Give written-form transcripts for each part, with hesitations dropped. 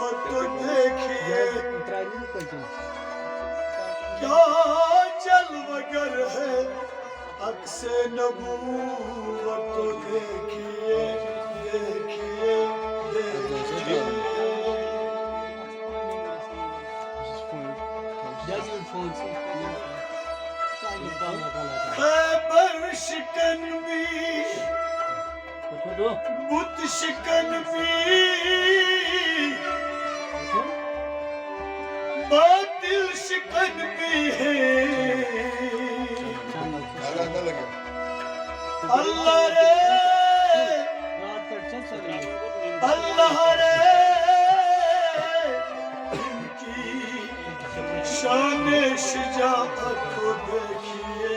तो देखिए क्या जलवगर है अक्से नबूवत तो देखिए देखिए देखिए खैबर शिकन भी बुत शिकन भी बातिल शिकन भी है अल्लाह रे अल्लाह रे इनकी शान शुजाअत को देखिए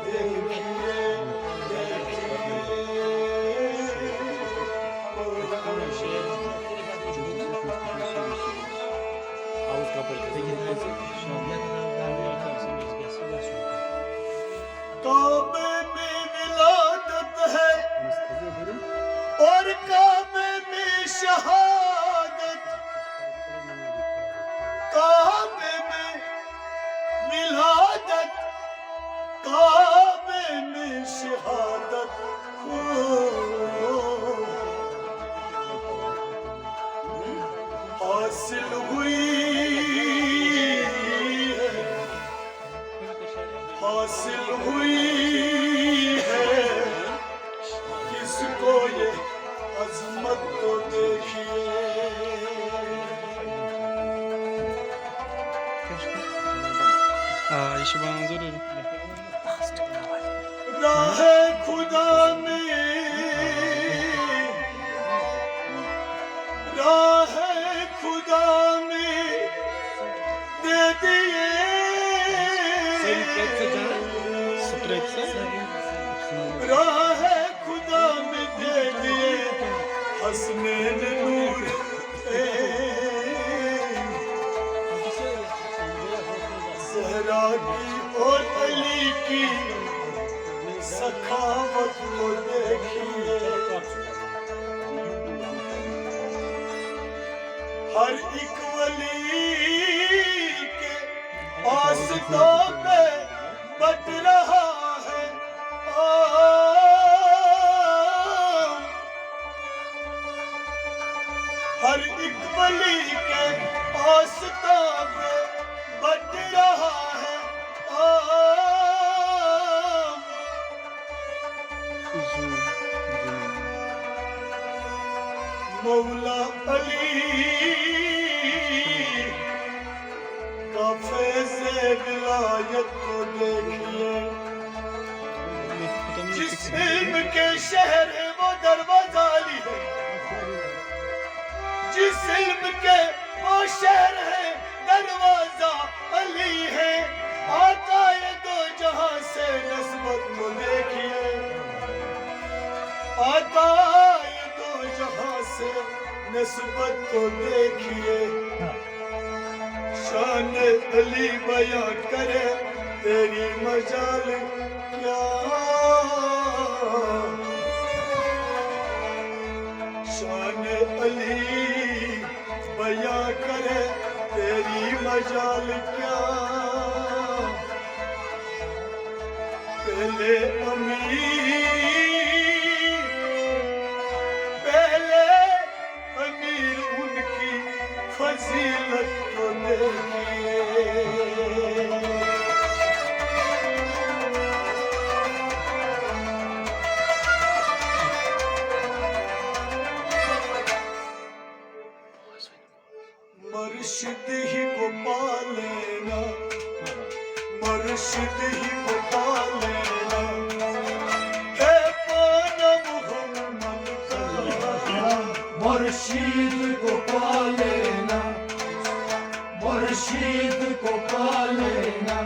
देखिए काबे में विलादत है और काबे में शहादत काबे में विलादत काबे में शहादत हासिल हुई हासिल हुई है किसको ये अजमत तो देखिए राह खुदा में राह खुदा में दे दिए राह खुदा में दे दिए हसनैन नूर ज़हरा की और अली की सखावत को देखिए हर एक वली के आस्था पे बट रहा है हर एक वली के आस्था पे बट रहा है मौला अली का फैज़े विलायत को देखिए जिस इल्म के शहर है वो दरवाजा अली है जिस इल्म के वो शहर है दरवाजा अली है आता है दो जहां से नस्बत को देखिए आता है दो जहां से नस्बत को देखिए शान अली बयां करे तेरी मजाल क्या शान अली बयां करे तेरी मजाल क्या पहले अमीर उनकी फजीलत को देखिए मुर्शिद ही को पालेना मुर्शिद ही को पालेना है पाना मुहम्मद का मुर्शिद को पालेना मुर्शिद को पालेना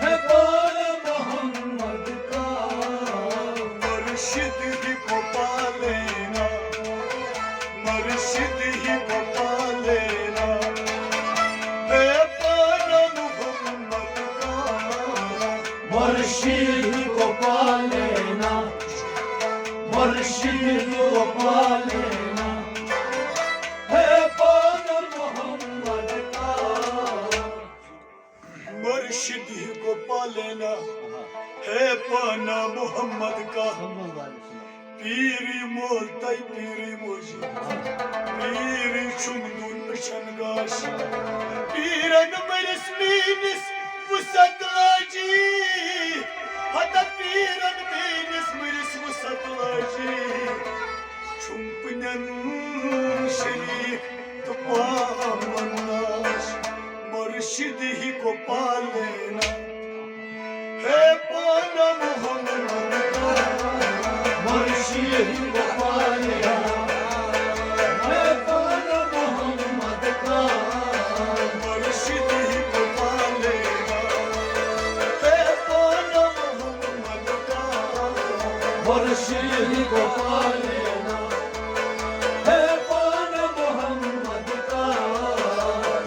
है पाना मोहम्मद का मुर्शिद ही को पालेना मुर्शिद ही को पालेना है पाना मुहम्मद का मुर्शिद को पालेना मुर्शिद को पालेना है oltay piri moji piri chumdun shangash piran meres minis pusatlaji hata piran minis meres pusatlaji chumpnan sharik tupamanas murshid hi ko palena है पाना मोहम्मद का मुर्शिद को पालेना है पाना मोहम्मद का मुर्शिद ही को पालेना है पाना मोहम्मद का मुर्शिद को पालेना है पाना मोहम्मद का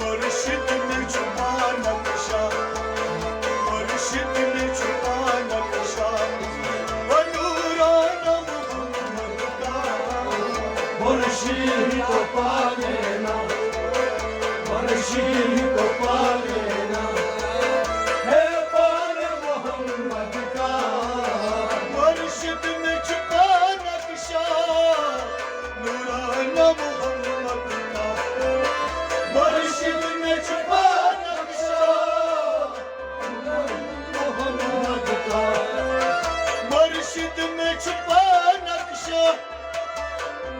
मुर्शिद में छुपा नक्शा मुर्शिद में छुपा नक्शा नूराना मोहम्मद का मुर्शिद को पालेना मुर्शिद को पालेना है पाना मोहम्मद का मुर्शिद में छुपा नक्शा नूराना मोहम्मद का मुर्शिद में छुपा नक्शा मोहम्मद का मुर्शिद में छुपा नक्शा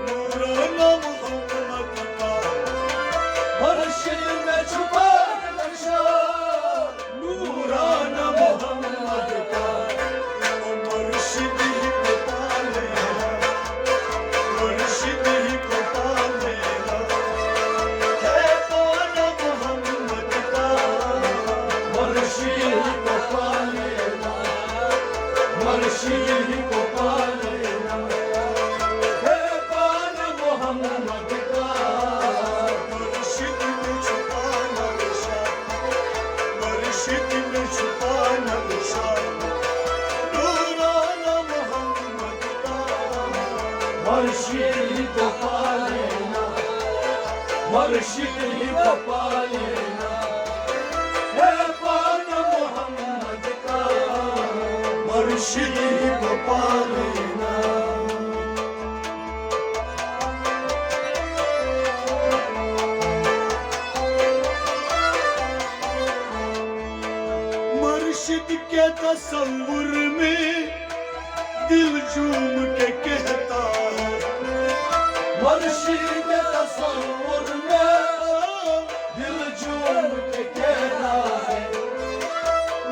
नूराना मोहम्मद का मुर्शिद में छुपा नक्शा नूराना मोहम्मद का मुर्शिद ही को पालेगा मुर्शिद ही को पालेगा है पाना मोहम्मद का मुर्शिद को पालेना मुर्शिद को पालेना है पाना मोहम्मद का मुर्शिद में छुपा नक्शा मुर्शिद में छुपा नक्शा नूराना मोहम्मद का मुर्शिद को पालेना मुर्शिद को पालेना है पाना मोहम्मद का मुर्शिद ही को पालेना मुर्शिद के तसव्वुर में दिल झूम के कहता है मुर्शिद के तसव्वुर में दिल झूम के कहता है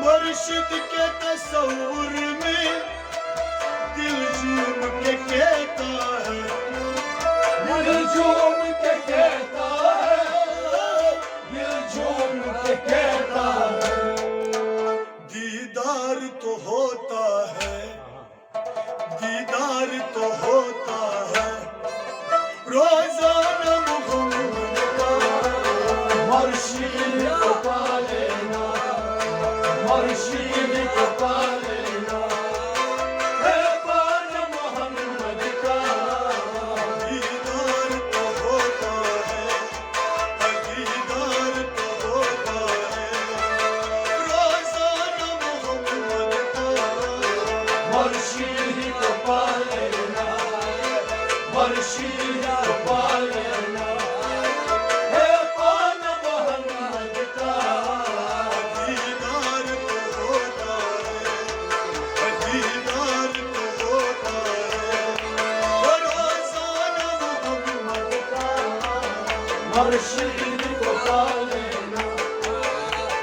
मुर्शिद के तसव्वुर में दिल झूम के कहता है दिल झूम के कहता है दिल झूम के कहता है दीदार तो होता है दीदार तो होता है रोजाना मोहम्मद का मुर्शिद को पालेना मुर्शिद को पालेना है पाना मोहम्मद का दीदार तो होता है दीदार तो होता है रोजाना मोहम्मद का मुर्शिद को पालेना मुर्शिद को पालेना है पाना मोहम्मद का दीदार तो होता है दीदार तो होता है रोजाना मोहम्मद का मुर्शिद को पालेना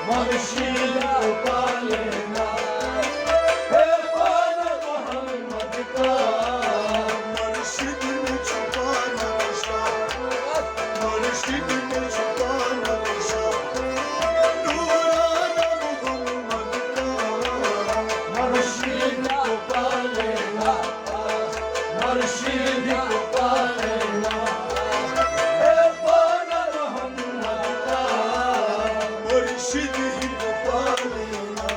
मुर्शिद को पालेना है पाना मोहम्मद का मुर्शिद में छुपा नक्शा मुर्शिद में छुपा नक्शा नूराना मोहम्मद का मुर्शिद को पालेना मुर्शिद को पालेना है पाना मोहम्मद का मुर्शिद ही को पालेना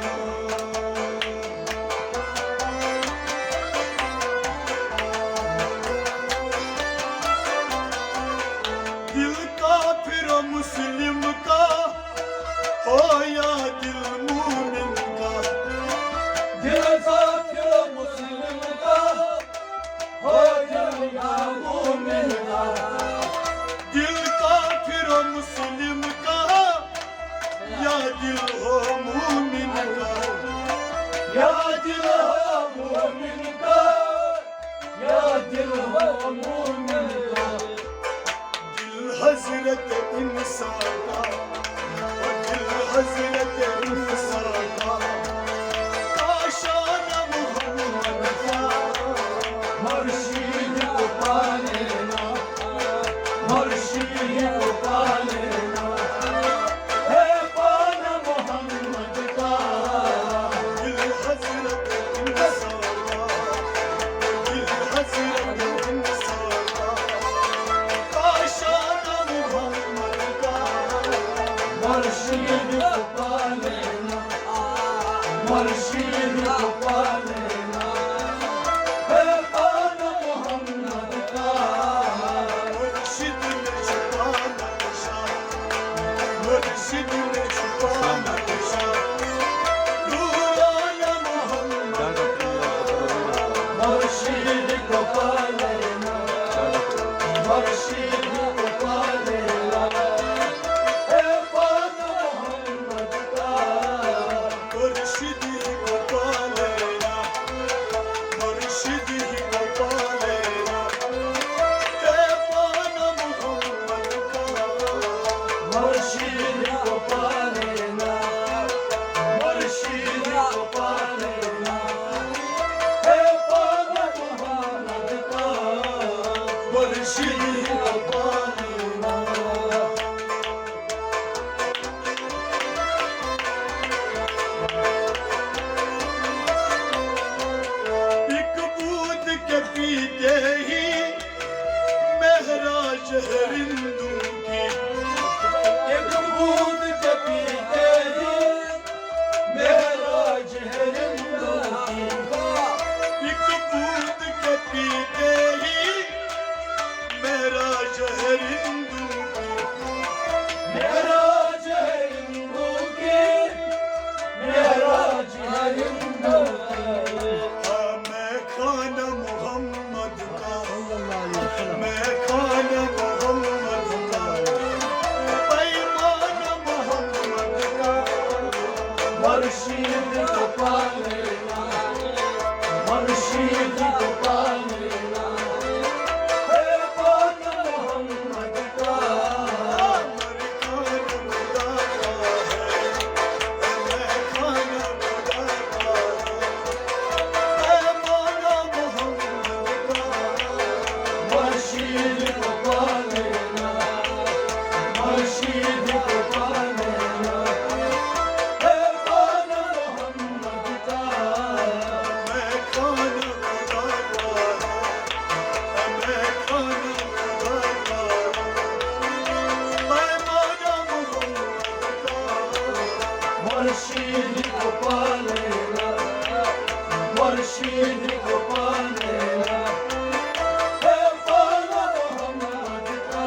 दिल काफिर मुस्लिम का हो या दिल मोमिन का दिल काफिर मुस्लिम का हो दिल मूसा का, वो दिल हजरत मूसा का, काशान मोहम्मद का। मुर्शिद को पा लेना, मुर्शिद को पा लेना, है पाना मोहम्मद का। दिल हजरत मूसा का, दिल हजरत मूसा का, काशान मोहम्मद का। मुर्शिद को पा लेना, मुर्शिद को पा लेना, है पाना मोहम्मद का। मुर्शिद ने छुपा नक्शा, मुर्शिद ने छुपा नक्शा, नूराना मोहम्मद का। मुर्शिद को पा लेना, मुर्शिद को पा लेना, है पाना मोहम्मद का। मुर्शिद ही को पा लेना, मुर्शिद ही को पा लेना, है पाना मोहम्मद का। मुर्शिद को पा लेना, मुर्शिद को पा लेना, है पाना मोहम्मद का। मुर्शिद ही को पा लेना। एक बूंद के पीते ही महराज है हिंदू की। एक बूंद के पीते ही महराज है हिंदू की। एक बूंद के पीते ही महराज है हिंदू की। महराज है हिंदू की, महराज है हिंदू की। हाँ, मैं खाना मोहम्मद का, मैं खाना मोहम्मद का, पैमान मोहम्मद का। मुर्शिद को पा लेना, मुर्शिद को पा लेना, है पाना मोहम्मद का। अमर खान खुदा का है, मैं खाना खुदा का है, पैमान मोहम्मद का। मुर्शिद को पा लेना, मुर्शिद को पा लेना, है पाना मोहम्मद का। मैं खाना खुदा का है, मैं खाना खुदा का है, पैमान मोहम्मद का। मुर्शिद को पा लेना, मुर्शिद को पा लेना, है पाना मोहम्मद का।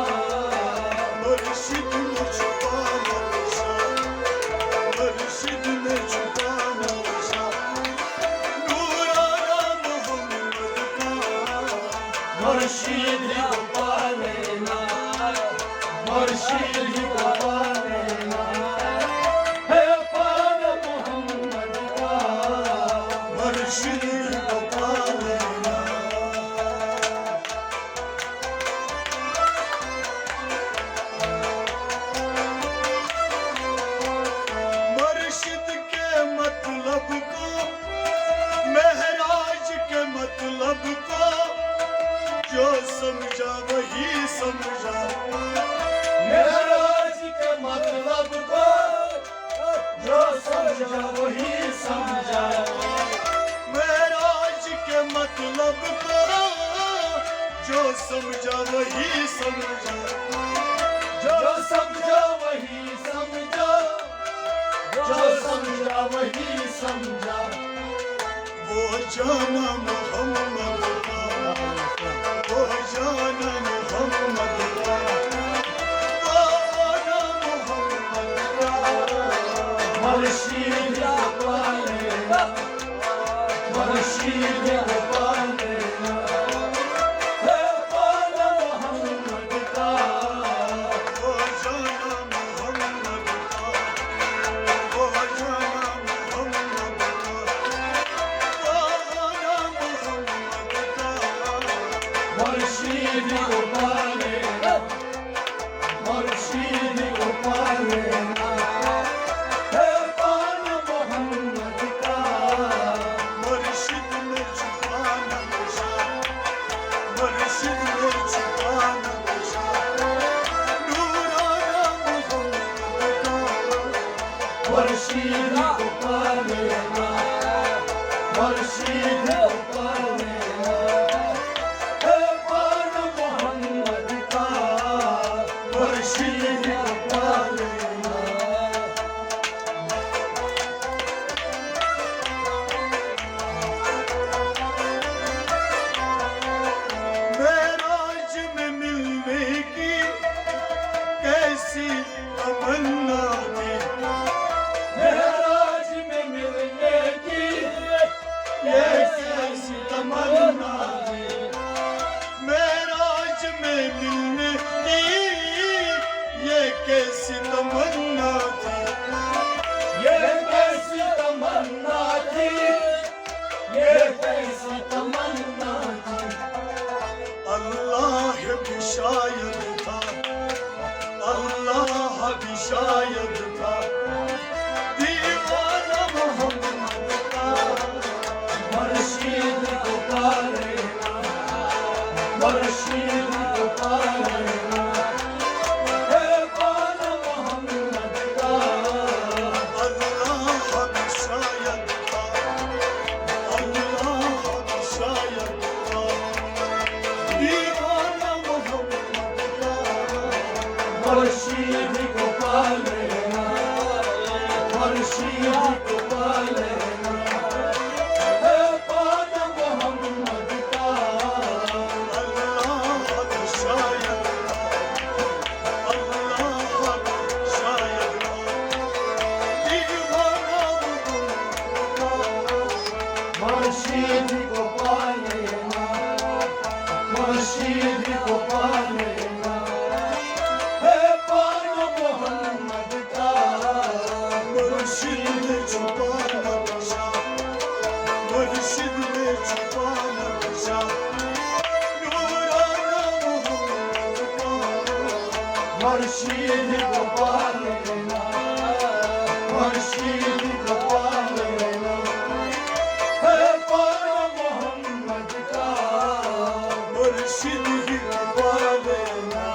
मुर्शिद ने छुपा नक्शा, मुर्शिद ने छुपा नक्शा, नूराना मोहम्मद का। मुर्शिद को पा लेना, मुर्शिद को पा लेना, है पाना मोहम्मद का। मुर्शिद को पा लेना। मुर्शिद के मतलब को, महराज के मतलब को, जो समझा वही समझा। महराज के मतलब को जो समझा वही समझा। महराज के मतलब को, जो समझा वही समझा। जो समझा वही समझा, जो समझा वही समझा। वो जाना मोहम्मद का, वो जाना मोहम्मद का, वो आना मोहम्मद का। मुर्शिद को पा लेना, मुर्शिद को पा लेना, है पाना मोहम्मद का। वो जाना मोहम्मद का, वो जाना मोहम्मद का, वो आना मोहम्मद का। मुर्शिद को पा लेना, मुर्शिद को मुर्शिद को पा लेना, मुर्शिद को पा लेना, है पान मोहम्मद का, मुर्शिद को पा लेना। मेराज में मिलने की कैसी तमन्ना थी, मेराज में मिलने की ये कैसी तमन्ना थी, मेराज में मिलने की ये कैसी तमन्ना थी, ये कैसी तमन्ना थी, ये कैसी तमन्ना थी। अल्लाह भी शायद था, अल्लाह भी शायद था दीवाना मोहम्मद का, मुर्शिद को पा लेना, मुर्शिद को पा लेना, है पान मोहम्मद का, अल्लाह भी शायद था, अल्लाह भी शायद था दीवाना मोहम्मद का, मुर्शिद को पा लेना, मुर्शिद को पा लेना, है पान मोहम्मद का, अल्लाह भी शायद था, अल्लाह भी शायद था दीवाना मोहम्मद का, मुर्शिद को पा लेना, मुर्शिद को पा लेना, है पान मोहम्मद का, मुर्शिद छुपा नक्शा, मुर्शिद में छुपा नक्शा नूराना मोहम्मद का, मुर्शिद को पा लेना, मुर्शिद को पा लेना, है पान मोहम्मद का, मुर्शिद ही छुपा लेना।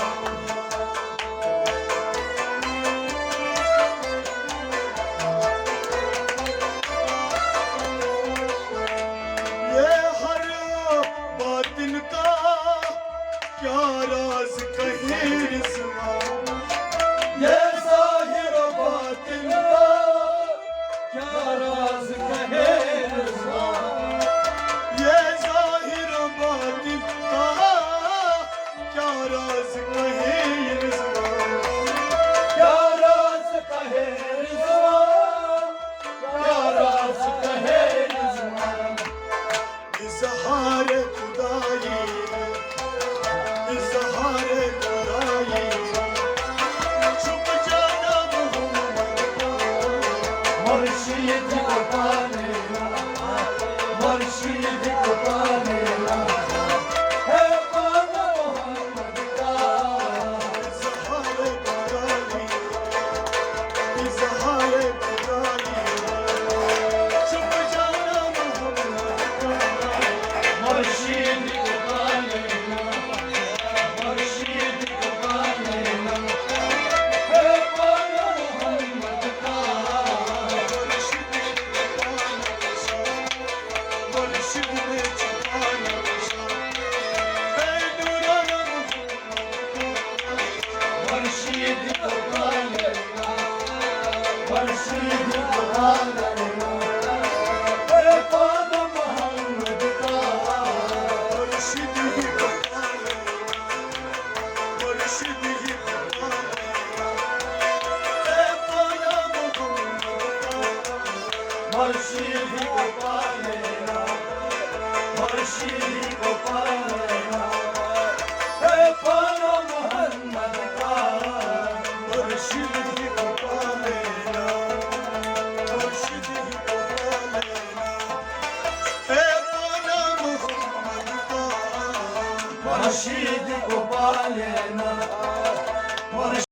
ये हर बातिन का क्या राज कहे रिज़वा, ये ज़ाहिर बातिन का क्या राज कहे रिज़वा, ये ज़ाहिर बातिन का क्या राज कहे रिज़वा, क्या राज कहे रिज़वा, क्या राज कहे रिज़वा। इज़हार खुदाई, इज़हार खुदाई छुप जाना मोहम्मद का, मुर्शिद को पा लेना, मुर्शिद को पा लेना, है पान मोहम्मद का, इज़हार खुदाई, इज़हार खुदाई छुप जाना मोहम्मद का, मुर्शिद को पा लेना, मुर्शिद को पा लेना, है पान मोहम्मद का, मुर्शिद छुपा नक्शा, मुर्शिद में छुपा नक्शा है नूराना मोहम्मद का, मुर्शिद को पा लेना, मुर्शिद को पा लेना, है पान मोहम्मद का, मुर्शिद ही छुपा लेना, मुर्शिद ही छुपा लेना है पाना मोहम्मद का, मुर्शिद को पा लेना, मुर्शिद को पा लेना, है पान मोहम्मद का, मुर्शिद ही छुपा लेना, मुर्शिद ही छुपा लेना है पाना मोहम्मद का, मुर्शिद को पा लेना, मुर्शिद